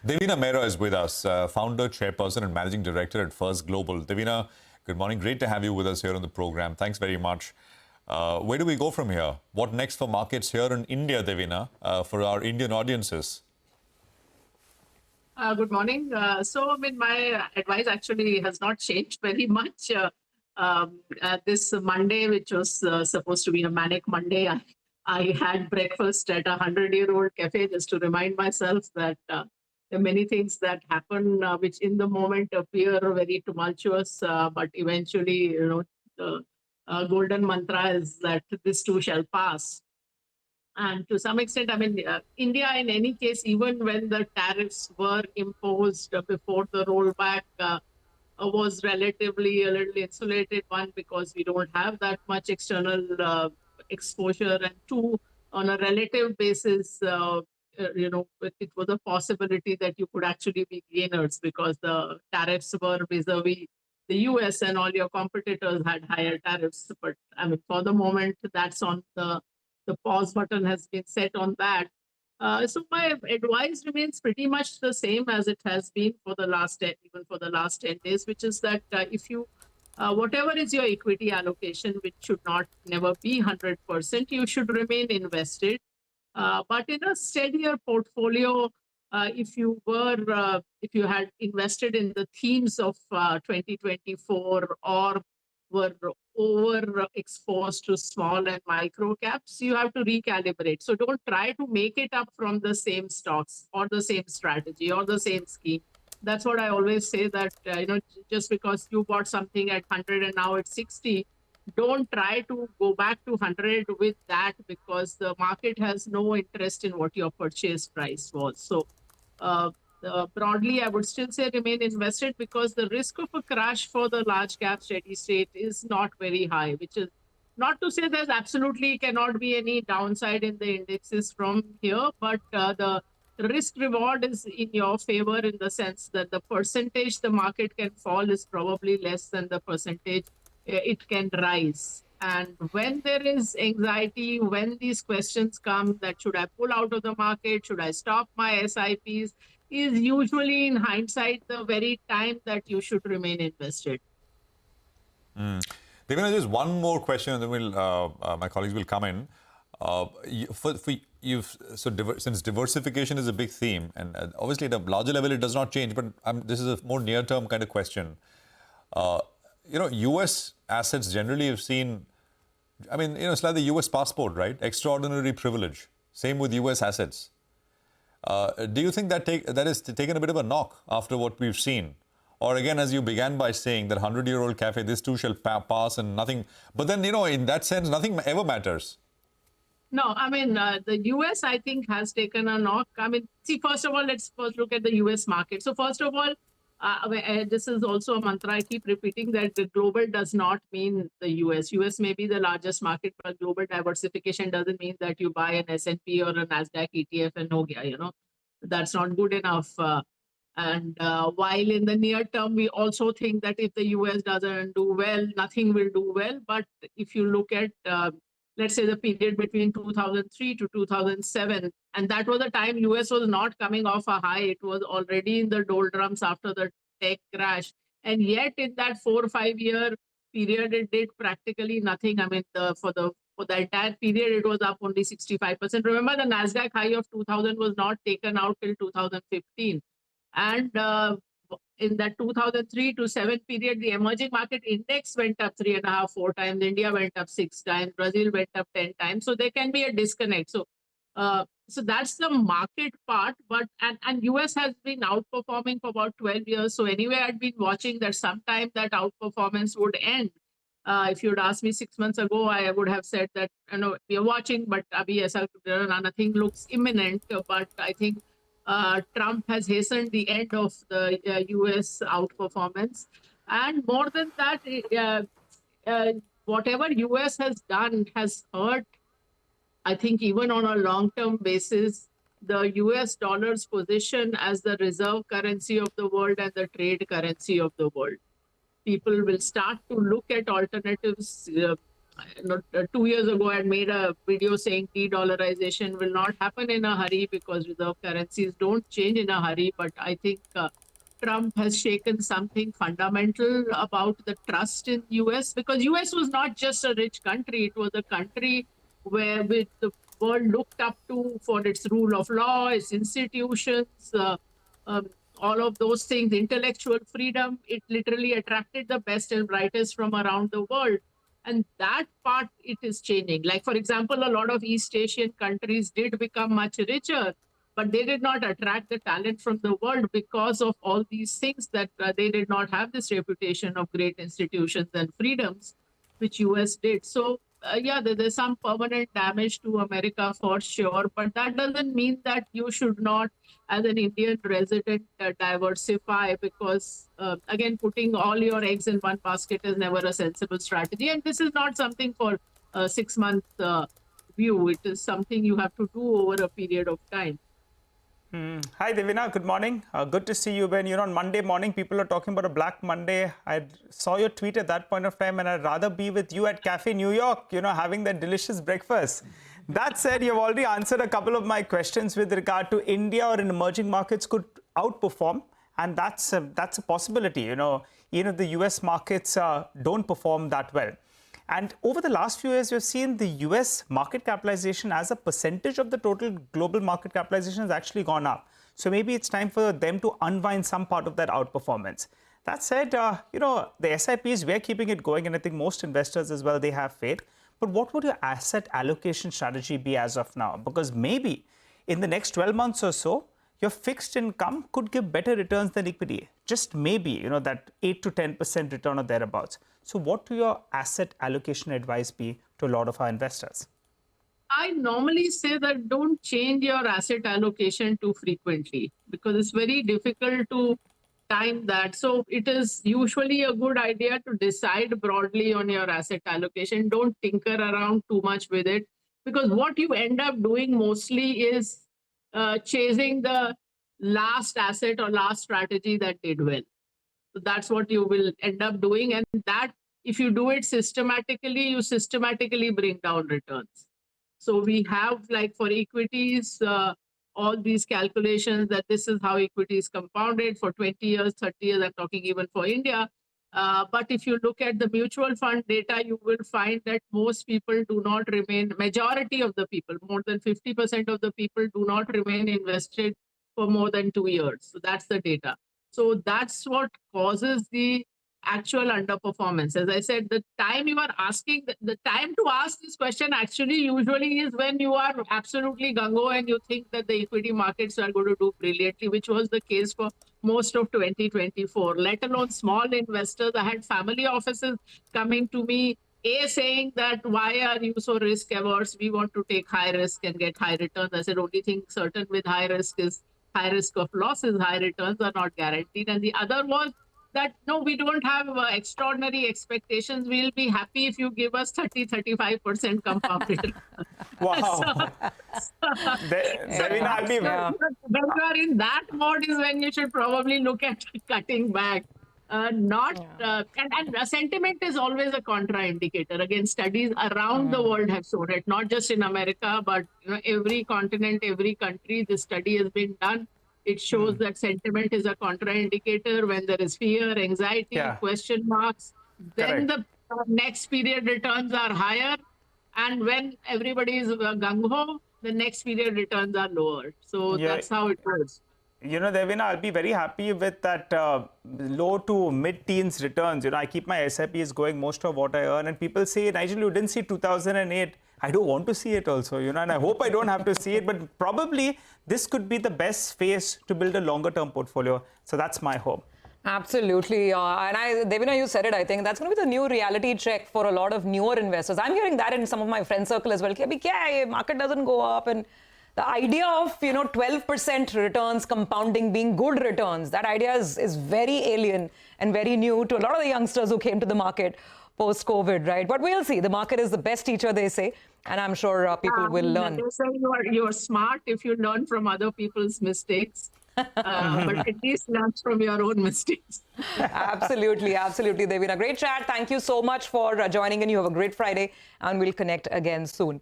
Devina Mehra is with us, founder, chairperson, and managing director at First Global. Devina, good morning. Great to have you with us here on the program. Thanks very much. Where do we go from here? What next for markets here in India, Devina, for our Indian audiences? Good morning. My advice actually has not changed very much. This Monday, which was supposed to be a manic Monday, I had breakfast at a 100-year-old cafe just to remind myself that there are many things that happen which in the moment appear very tumultuous, but eventually, the golden mantra is that this too shall pass. And to some extent, India, in any case, even when the tariffs were imposed before the rollback, was relatively a little insulated, one, because we don't have that much external exposure, and two, on a relative basis, it was a possibility that you could actually be gainers because the tariffs were vis-a-vis the US and all your competitors had higher tariffs. But for the moment, that's on the pause button has been set on that. So my advice remains pretty much the same as it has been for the last 10, even for the last 10 days, which is that if you, whatever is your equity allocation, which should never be 100%, you should remain invested. But in a steadier portfolio, if you had invested in the themes of 2024 or were overexposed to small and micro caps, you have to recalibrate. So don't try to make it up from the same stocks or the same strategy or the same scheme. That's what I always say, that just because you bought something at 100 and now it's 60, don't try to go back to 100 with that, because the market has no interest in what your purchase price was. So broadly, I would still say remain invested, because the risk of a crash for the large cap steady state is not very high, which is not to say there's absolutely cannot be any downside in the indexes from here, but the risk reward is in your favor, in the sense that the percentage the market can fall is probably less than the percentage it can rise. And when there is anxiety, when these questions come that should I pull out of the market, should I stop my SIPs, is usually in hindsight the very time that you should remain invested. Devina, just one more question, and then my colleagues will come in. Since diversification is a big theme, and obviously at a larger level it does not change, but this is a more near-term kind of question. U.S. assets generally have seen, it's like the U.S. passport, right? Extraordinary privilege. Same with U.S. assets. Do you think that is taken a bit of a knock after what we've seen? Or again, as you began by saying, that 100-year-old cafe, this too shall pass and nothing. But then, in that sense, nothing ever matters. No, the US, I think, has taken a knock. First of all, let's first look at the US market. So first of all, this is also a mantra I keep repeating, that the global does not mean the US. US may be the largest market, but global diversification doesn't mean that you buy an S&P or a NASDAQ ETF and that's not good enough. And while in the near term, we also think that if the US doesn't do well, nothing will do well. But if you look at, let's say, the period between 2003 to 2007, and that was the time US was not coming off a high. It was already in the doldrums after the tech crash. And yet in that 4 or 5 year period, it did practically nothing. For the entire period, it was up only 65%. Remember, the NASDAQ high of 2000 was not taken out till 2015. And in that 2003 to 7 period, the emerging market index went up 3.5, 4 times. India went up 6 times. Brazil went up 10 times. So there can be a disconnect. So that's the market part. But and US has been outperforming for about 12 years. So anyway, I'd been watching that sometime that outperformance would end. If you'd asked me 6 months ago, I would have said that we are watching, but nothing looks imminent. But I think Trump has hastened the end of the US outperformance. And more than that, whatever US has done has hurt, I think, even on a long-term basis, the US dollar's position as the reserve currency of the world and the trade currency of the world. People will start to look at alternatives 2 years ago, I had made a video saying de-dollarization will not happen in a hurry because reserve currencies don't change in a hurry. But I think Trump has shaken something fundamental about the trust in US, because US was not just a rich country. It was a country where the world looked up to for its rule of law, its institutions, um, all of those things, intellectual freedom. It literally attracted the best and brightest from around the world. And that part, it is changing. Like, for example, a lot of East Asian countries did become much richer, but they did not attract the talent from the world because of all these things, that they did not have this reputation of great institutions and freedoms, which US did. So, yeah, there's some permanent damage to America for sure, but that doesn't mean that you should not, as an Indian resident, diversify, because, again, putting all your eggs in one basket is never a sensible strategy. And this is not something for a 6-month view. It is something you have to do over a period of time. Hi, Devina. Good morning. Good to see you. When on Monday morning, people are talking about a Black Monday. I saw your tweet at that point of time, and I'd rather be with you at Cafe New York, having that delicious breakfast. That said, you've already answered a couple of my questions with regard to India or in emerging markets could outperform, and that's a possibility. Even if the US markets don't perform that well. And over the last few years, you've seen the US market capitalization as a percentage of the total global market capitalization has actually gone up. So maybe it's time for them to unwind some part of that outperformance. That said, the SIPs, we're keeping it going, and I think most investors as well, they have faith. But what would your asset allocation strategy be as of now? Because maybe in the next 12 months or so, your fixed income could give better returns than equity. Just maybe, that 8 to 10% return or thereabouts. So what will your asset allocation advice be to a lot of our investors? I normally say that don't change your asset allocation too frequently, because it's very difficult to time that. So it is usually a good idea to decide broadly on your asset allocation. Don't tinker around too much with it, because what you end up doing mostly is chasing the last asset or last strategy that did well. So that's what you will end up doing. And that, if you do it systematically, you systematically bring down returns. So we have, like for equities, all these calculations that this is how equities compounded for 20 years, 30 years, I'm talking even for India. But if you look at the mutual fund data, you will find that most people do not remain, majority of the people, more than 50% of the people do not remain invested for more than 2 years. So that's the data. So that's what causes the actual underperformance. As I said, the time you are asking, the time to ask this question actually usually is when you are absolutely gung-ho and you think that the equity markets are going to do brilliantly, which was the case for most of 2024, let alone small investors. I had family offices coming to me, saying that, why are you so risk averse? We want to take high risk and get high returns. I said, only thing certain with high risk is high risk of losses, high returns are not guaranteed. And the other was that, no, we don't have extraordinary expectations. We'll be happy if you give us 30-35% compounded. Wow. Devina, when you are in that mode is when you should probably look at cutting back. And sentiment is always a contraindicator. Again, studies around the world have shown it, not just in America, but every continent, every country, this study has been done. It shows that sentiment is a contraindicator. When there is fear, anxiety, question marks, then the next period returns are higher. And when everybody is gung-ho, the next period returns are lower. So that's how it goes. Devina, I'll be very happy with that low to mid-teens returns. I keep my SIPs going, most of what I earn. And people say, Nigel, you didn't see 2008. I don't want to see it also, and I hope I don't have to see it. But probably this could be the best phase to build a longer-term portfolio. So that's my hope. Absolutely. Devina, you said it, I think. That's going to be the new reality check for a lot of newer investors. I'm hearing that in some of my friend circle as well. Market doesn't go up. And the idea of, 12% returns compounding being good returns, that idea is very alien and very new to a lot of the youngsters who came to the market post-COVID, right? But we'll see. The market is the best teacher, they say. And I'm sure people will learn. They say you're smart if you learn from other people's mistakes. But at least learn from your own mistakes. Absolutely, absolutely, Devina. Great chat. Thank you so much for joining in. You have a great Friday, and we'll connect again soon.